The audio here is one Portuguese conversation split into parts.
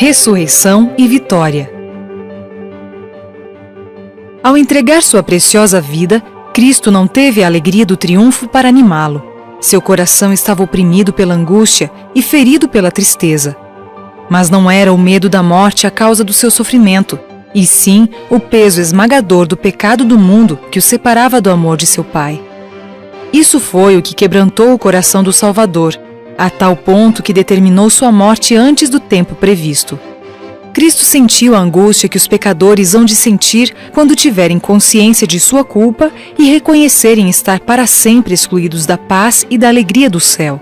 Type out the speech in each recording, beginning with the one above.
ressurreição e vitória. Ao entregar sua preciosa vida, Cristo não teve a alegria do triunfo para animá-lo. Seu coração estava oprimido pela angústia e ferido pela tristeza. Mas não era o medo da morte a causa do seu sofrimento, e sim o peso esmagador do pecado do mundo que o separava do amor de seu Pai. Isso foi o que quebrantou o coração do Salvador, a tal ponto que determinou sua morte antes do tempo previsto. Cristo sentiu a angústia que os pecadores hão de sentir quando tiverem consciência de sua culpa e reconhecerem estar para sempre excluídos da paz e da alegria do céu.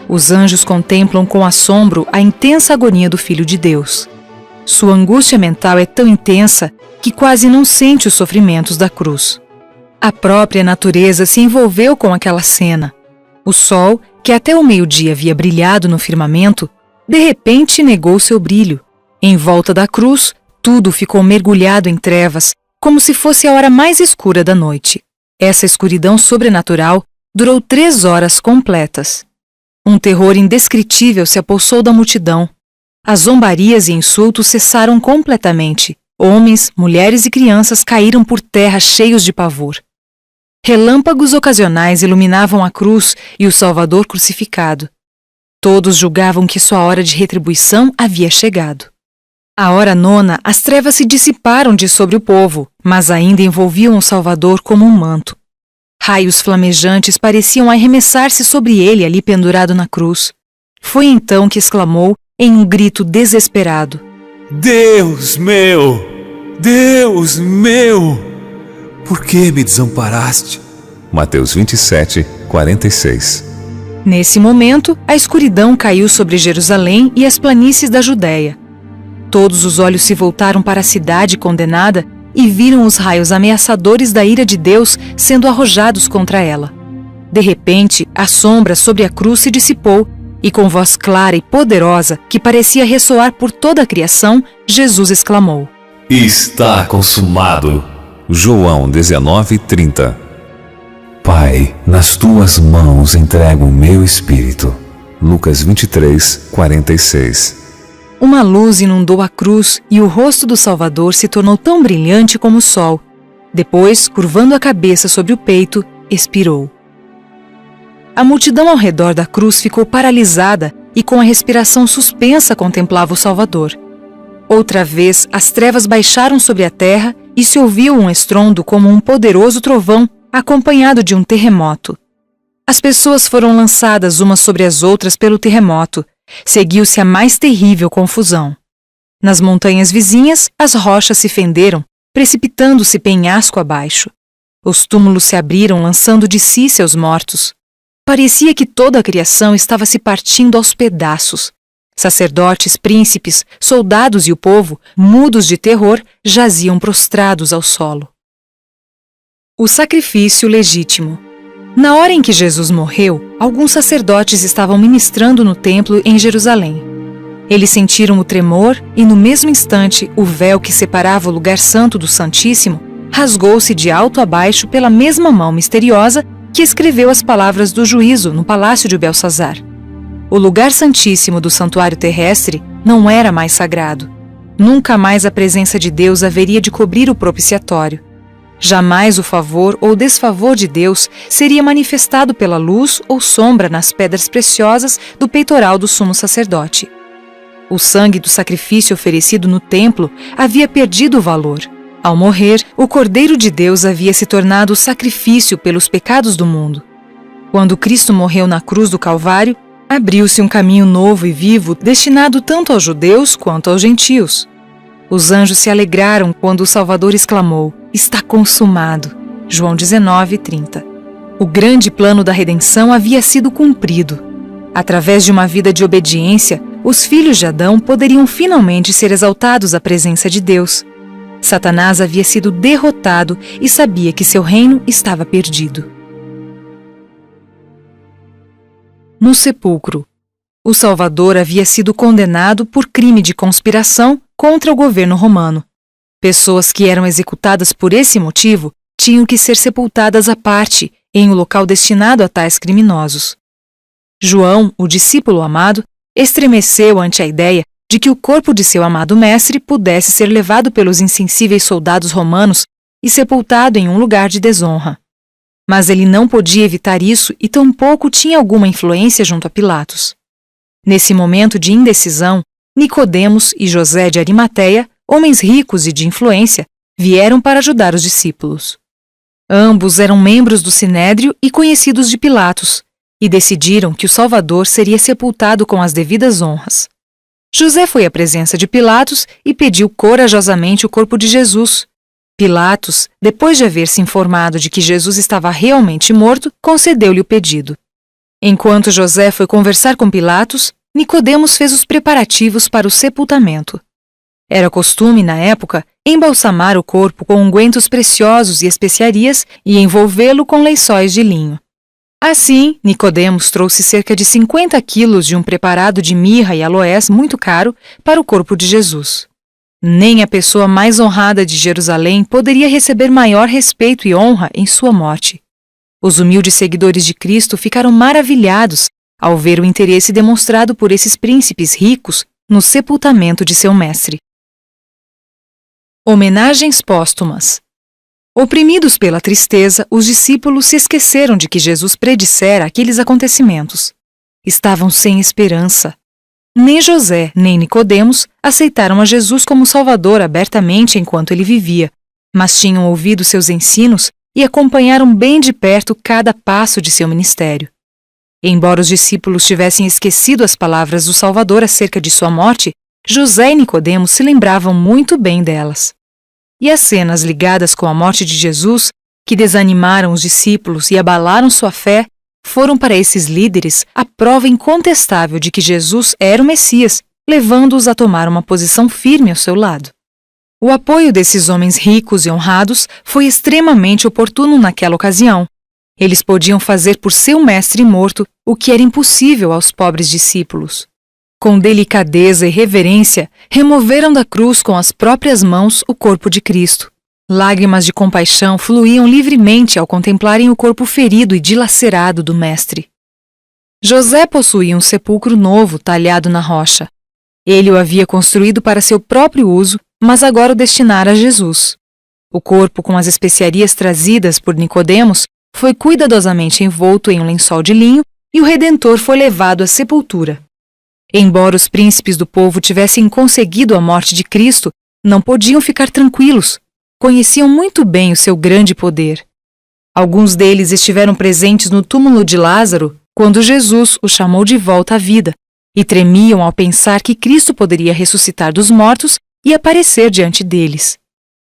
Os anjos contemplam com assombro a intensa agonia do Filho de Deus. Sua angústia mental é tão intensa que quase não sente os sofrimentos da cruz. A própria natureza se envolveu com aquela cena. O sol, que até o meio-dia havia brilhado no firmamento, de repente negou seu brilho. Em volta da cruz, tudo ficou mergulhado em trevas, como se fosse a hora mais escura da noite. Essa escuridão sobrenatural durou 3 horas completas. Um terror indescritível se apossou da multidão. As zombarias e insultos cessaram completamente. Homens, mulheres e crianças caíram por terra cheios de pavor. Relâmpagos ocasionais iluminavam a cruz e o Salvador crucificado. Todos julgavam que sua hora de retribuição havia chegado. À hora 9, as trevas se dissiparam de sobre o povo, mas ainda envolviam o Salvador como um manto. Raios flamejantes pareciam arremessar-se sobre ele ali pendurado na cruz. Foi então que exclamou em um grito desesperado: Deus meu! Deus meu! Por que me desamparaste? Mateus 27, 46. Nesse momento, a escuridão caiu sobre Jerusalém e as planícies da Judéia. Todos os olhos se voltaram para a cidade condenada e viram os raios ameaçadores da ira de Deus sendo arrojados contra ela. De repente, a sombra sobre a cruz se dissipou e, com voz clara e poderosa, que parecia ressoar por toda a criação, Jesus exclamou: Está consumado. João 19, 30. Pai, nas tuas mãos entrego o meu espírito. Lucas 23, 46. Uma luz inundou a cruz e o rosto do Salvador se tornou tão brilhante como o sol. Depois, curvando a cabeça sobre o peito, expirou. A multidão ao redor da cruz ficou paralisada e com a respiração suspensa contemplava o Salvador. Outra vez, as trevas baixaram sobre a terra e se ouviu um estrondo como um poderoso trovão, acompanhado de um terremoto. As pessoas foram lançadas umas sobre as outras pelo terremoto. Seguiu-se a mais terrível confusão. Nas montanhas vizinhas, as rochas se fenderam, precipitando-se penhasco abaixo. Os túmulos se abriram, lançando de si seus mortos. Parecia que toda a criação estava se partindo aos pedaços. Sacerdotes, príncipes, soldados e o povo, mudos de terror, jaziam prostrados ao solo. O sacrifício legítimo. Na hora em que Jesus morreu, alguns sacerdotes estavam ministrando no templo em Jerusalém. Eles sentiram o tremor e, no mesmo instante, o véu que separava o lugar santo do Santíssimo rasgou-se de alto a baixo pela mesma mão misteriosa que escreveu as palavras do juízo no palácio de Belsazar. O lugar santíssimo do santuário terrestre não era mais sagrado. Nunca mais a presença de Deus haveria de cobrir o propiciatório. Jamais o favor ou desfavor de Deus seria manifestado pela luz ou sombra nas pedras preciosas do peitoral do sumo sacerdote. O sangue do sacrifício oferecido no templo havia perdido o valor. Ao morrer, o Cordeiro de Deus havia se tornado o sacrifício pelos pecados do mundo. Quando Cristo morreu na cruz do Calvário, abriu-se um caminho novo e vivo destinado tanto aos judeus quanto aos gentios. Os anjos se alegraram quando o Salvador exclamou: Está consumado. João 19, 30. O grande plano da redenção havia sido cumprido. Através de uma vida de obediência, os filhos de Adão poderiam finalmente ser exaltados à presença de Deus. Satanás havia sido derrotado e sabia que seu reino estava perdido. No sepulcro. O Salvador havia sido condenado por crime de conspiração contra o governo romano. Pessoas que eram executadas por esse motivo tinham que ser sepultadas à parte, em um local destinado a tais criminosos. João, o discípulo amado, estremeceu ante a ideia de que o corpo de seu amado mestre pudesse ser levado pelos insensíveis soldados romanos e sepultado em um lugar de desonra. Mas ele não podia evitar isso e tampouco tinha alguma influência junto a Pilatos. Nesse momento de indecisão, Nicodemos e José de Arimateia, homens ricos e de influência, vieram para ajudar os discípulos. Ambos eram membros do Sinédrio e conhecidos de Pilatos, e decidiram que o Salvador seria sepultado com as devidas honras. José foi à presença de Pilatos e pediu corajosamente o corpo de Jesus. Pilatos, depois de haver se informado de que Jesus estava realmente morto, concedeu-lhe o pedido. Enquanto José foi conversar com Pilatos, Nicodemos fez os preparativos para o sepultamento. Era costume, na época, embalsamar o corpo com ungüentos preciosos e especiarias e envolvê-lo com lençóis de linho. Assim, Nicodemos trouxe cerca de 50 quilos de um preparado de mirra e aloés muito caro para o corpo de Jesus. Nem a pessoa mais honrada de Jerusalém poderia receber maior respeito e honra em sua morte. Os humildes seguidores de Cristo ficaram maravilhados ao ver o interesse demonstrado por esses príncipes ricos no sepultamento de seu mestre. Homenagens póstumas. Oprimidos pela tristeza, os discípulos se esqueceram de que Jesus predissera aqueles acontecimentos. Estavam sem esperança. Nem José, nem Nicodemos aceitaram a Jesus como Salvador abertamente enquanto ele vivia, mas tinham ouvido seus ensinos e acompanharam bem de perto cada passo de seu ministério. Embora os discípulos tivessem esquecido as palavras do Salvador acerca de sua morte, José e Nicodemos se lembravam muito bem delas. E as cenas ligadas com a morte de Jesus, que desanimaram os discípulos e abalaram sua fé, foram para esses líderes a prova incontestável de que Jesus era o Messias, levando-os a tomar uma posição firme ao seu lado. O apoio desses homens ricos e honrados foi extremamente oportuno naquela ocasião. Eles podiam fazer por seu mestre morto o que era impossível aos pobres discípulos. Com delicadeza e reverência, removeram da cruz com as próprias mãos o corpo de Cristo. Lágrimas de compaixão fluíam livremente ao contemplarem o corpo ferido e dilacerado do mestre. José possuía um sepulcro novo talhado na rocha. Ele o havia construído para seu próprio uso, mas agora o destinara a Jesus. O corpo, com as especiarias trazidas por Nicodemos, foi cuidadosamente envolto em um lençol de linho e o Redentor foi levado à sepultura. Embora os príncipes do povo tivessem conseguido a morte de Cristo, não podiam ficar tranquilos. Conheciam muito bem o seu grande poder. Alguns deles estiveram presentes no túmulo de Lázaro quando Jesus o chamou de volta à vida, e tremiam ao pensar que Cristo poderia ressuscitar dos mortos e aparecer diante deles.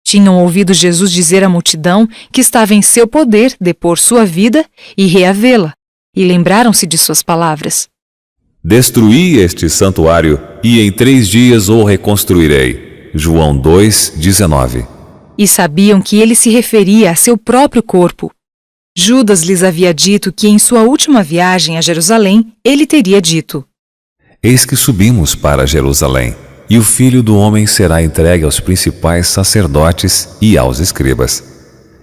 Tinham ouvido Jesus dizer à multidão que estava em seu poder depor sua vida e reavê-la, e lembraram-se de suas palavras. Destruí este santuário e em 3 dias o reconstruirei. João 2:19. E sabiam que ele se referia a seu próprio corpo. Judas lhes havia dito que em sua última viagem a Jerusalém, ele teria dito: Eis que subimos para Jerusalém, e o Filho do Homem será entregue aos principais sacerdotes e aos escribas.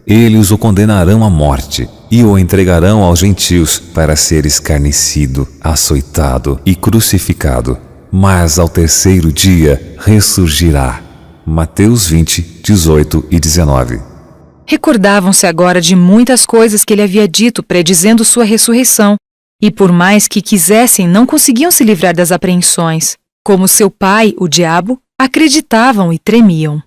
Eles o condenarão à morte e o entregarão aos gentios para ser escarnecido, açoitado e crucificado. Mas ao terceiro dia ressurgirá. Mateus 20:18 e 19. Recordavam-se agora de muitas coisas que ele havia dito predizendo sua ressurreição, e por mais que quisessem, não conseguiam se livrar das apreensões. Como seu pai, o diabo, acreditavam e tremiam.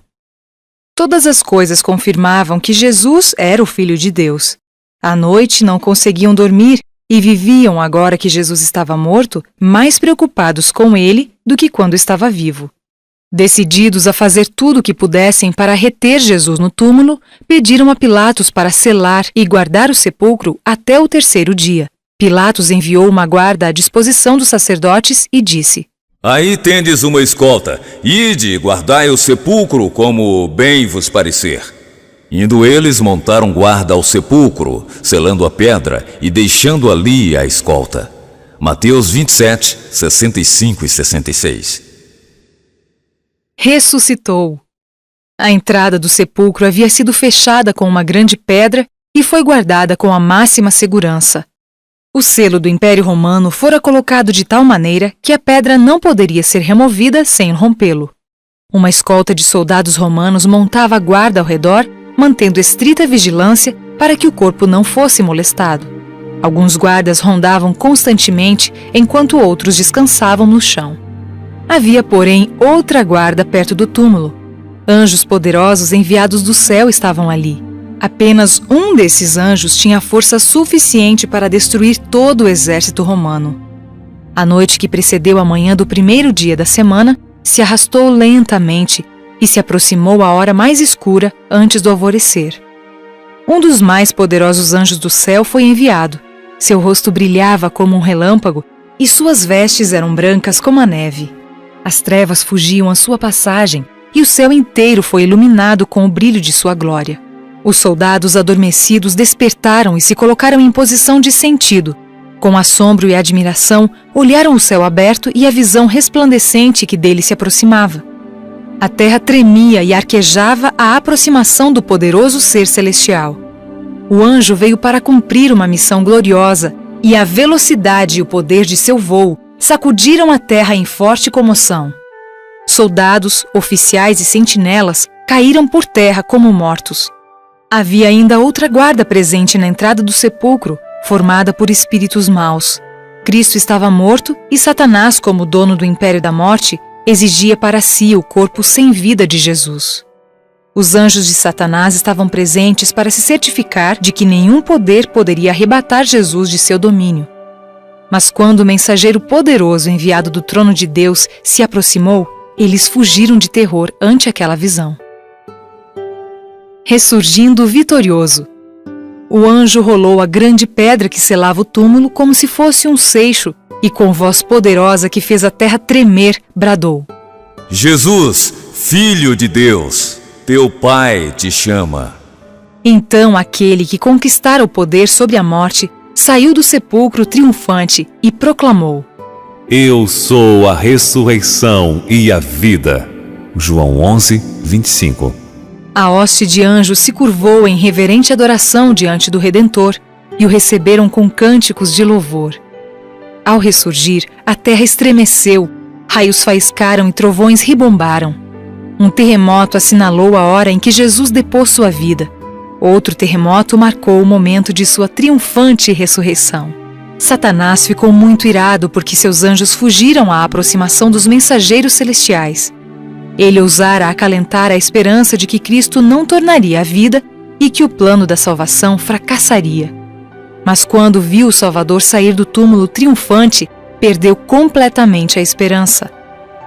Todas as coisas confirmavam que Jesus era o Filho de Deus. À noite não conseguiam dormir e viviam, agora que Jesus estava morto, mais preocupados com ele do que quando estava vivo. Decididos a fazer tudo o que pudessem para reter Jesus no túmulo, pediram a Pilatos para selar e guardar o sepulcro até o terceiro dia. Pilatos enviou uma guarda à disposição dos sacerdotes e disse: Aí tendes uma escolta, ide e guardai o sepulcro como bem vos parecer. Indo eles, montaram guarda ao sepulcro, selando a pedra e deixando ali a escolta. Mateus 27, 65 e 66. Ressuscitou. A entrada do sepulcro havia sido fechada com uma grande pedra e foi guardada com a máxima segurança. O selo do Império Romano fora colocado de tal maneira que a pedra não poderia ser removida sem rompê-lo. Uma escolta de soldados romanos montava a guarda ao redor, mantendo estrita vigilância para que o corpo não fosse molestado. Alguns guardas rondavam constantemente enquanto outros descansavam no chão. Havia, porém, outra guarda perto do túmulo. Anjos poderosos enviados do céu estavam ali. Apenas um desses anjos tinha força suficiente para destruir todo o exército romano. A noite que precedeu a manhã do primeiro dia da semana se arrastou lentamente e se aproximou à hora mais escura antes do alvorecer. Um dos mais poderosos anjos do céu foi enviado. Seu rosto brilhava como um relâmpago e suas vestes eram brancas como a neve. As trevas fugiam à sua passagem e o céu inteiro foi iluminado com o brilho de sua glória. Os soldados adormecidos despertaram e se colocaram em posição de sentido. Com assombro e admiração, olharam o céu aberto e a visão resplandecente que dele se aproximava. A terra tremia e arquejava à aproximação do poderoso ser celestial. O anjo veio para cumprir uma missão gloriosa, e a velocidade e o poder de seu voo sacudiram a terra em forte comoção. Soldados, oficiais e sentinelas caíram por terra como mortos. Havia ainda outra guarda presente na entrada do sepulcro, formada por espíritos maus. Cristo estava morto e Satanás, como dono do império da morte, exigia para si o corpo sem vida de Jesus. Os anjos de Satanás estavam presentes para se certificar de que nenhum poder poderia arrebatar Jesus de seu domínio. Mas quando o mensageiro poderoso enviado do trono de Deus se aproximou, eles fugiram de terror ante aquela visão. Ressurgindo vitorioso. O anjo rolou a grande pedra que selava o túmulo como se fosse um seixo e com voz poderosa que fez a terra tremer, bradou: Jesus, Filho de Deus, teu Pai te chama. Então aquele que conquistara o poder sobre a morte saiu do sepulcro triunfante e proclamou: Eu sou a ressurreição e a vida. João 11, 25. A hoste de anjos se curvou em reverente adoração diante do Redentor e o receberam com cânticos de louvor. Ao ressurgir, a terra estremeceu, raios faiscaram e trovões ribombaram. Um terremoto assinalou a hora em que Jesus depôs sua vida. Outro terremoto marcou o momento de sua triunfante ressurreição. Satanás ficou muito irado porque seus anjos fugiram à aproximação dos mensageiros celestiais. Ele ousara acalentar a esperança de que Cristo não tornaria a vida e que o plano da salvação fracassaria. Mas quando viu o Salvador sair do túmulo triunfante, perdeu completamente a esperança.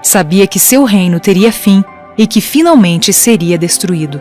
Sabia que seu reino teria fim e que finalmente seria destruído.